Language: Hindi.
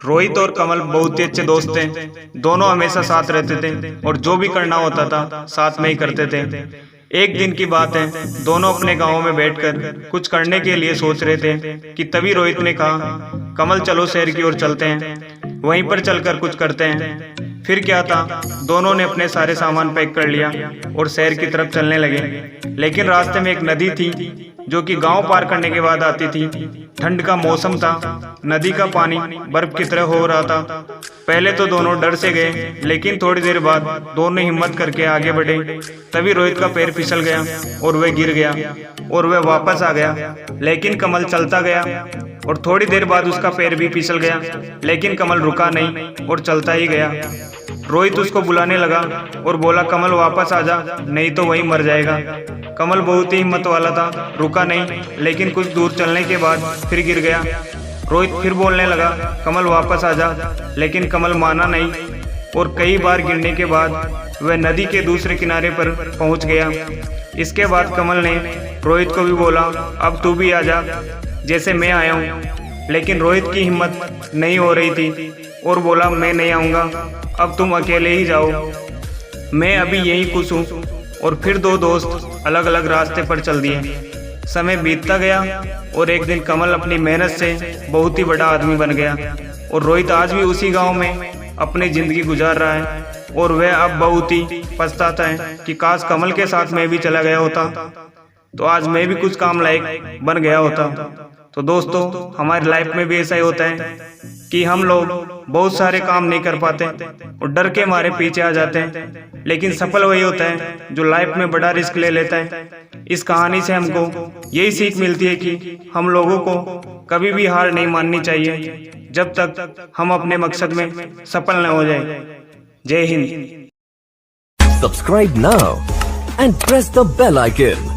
रोहित और कमल बहुत ही अच्छे दोस्त थे। दोनों हमेशा साथ रहते थे और जो भी करना होता था साथ में ही करते थे। एक दिन की बात है, दोनों अपने गांव में बैठकर कुछ करने के लिए सोच रहे थे कि तभी रोहित ने कहा, कमल चलो शहर की ओर चलते हैं, वहीं पर चलकर कुछ करते हैं। फिर क्या था, दोनों ने अपने सारे सामान पैक कर लिया और शहर की तरफ चलने लगे। लेकिन रास्ते में एक नदी थी जो कि गांव पार करने के बाद आती थी। ठंड का मौसम था, नदी का पानी बर्फ की तरह हो रहा था। पहले तो दोनों डर से गए, लेकिन थोड़ी देर बाद दोनों हिम्मत करके आगे बढ़े। तभी रोहित का पैर फिसल गया और वह गिर गया और वह वापस आ गया। लेकिन कमल चलता गया और थोड़ी देर बाद उसका पैर भी फिसल गया, लेकिन कमल रुका नहीं और चलता ही गया। रोहित उसको बुलाने लगा और बोला, कमल वापस आ जा, नहीं तो वहीं मर जाएगा। कमल बहुत ही हिम्मत वाला था, रुका नहीं, लेकिन कुछ दूर चलने के बाद फिर गिर गया। रोहित फिर बोलने लगा, कमल वापस आ जा, लेकिन कमल माना नहीं और कई बार गिरने के बाद वह नदी के दूसरे किनारे पर पहुंच गया। इसके बाद कमल ने रोहित को भी बोला, अब तू भी आ जा, जैसे मैं आया हूँ। लेकिन रोहित की हिम्मत नहीं हो रही थी और बोला, मैं नहीं आऊँगा, अब तुम अकेले ही जाओ, मैं अभी यहीं खुश हूँ। और फिर दो दोस्त अलग अलग रास्ते पर चल दिए। समय बीतता गया और एक दिन कमल अपनी मेहनत से बहुत ही बड़ा आदमी बन गया और रोहित आज भी उसी गांव में अपनी जिंदगी गुजार रहा है। और वह अब बहुत ही पछताता है कि काश कमल के साथ मैं भी चला गया होता तो आज मैं भी कुछ काम लायक बन गया होता। तो दोस्तों, हमारी लाइफ में भी ऐसा ही होता है कि हम लोग बहुत सारे काम नहीं कर पाते और डर के मारे पीछे आ जाते हैं, लेकिन सफल वही होता है जो लाइफ में बड़ा रिस्क ले लेता है। इस कहानी से हमको यही सीख मिलती है कि हम लोगों को कभी भी हार नहीं माननी चाहिए जब तक हम अपने मकसद में सफल न हो जाए। जय Hind. Subscribe now and press the bell icon.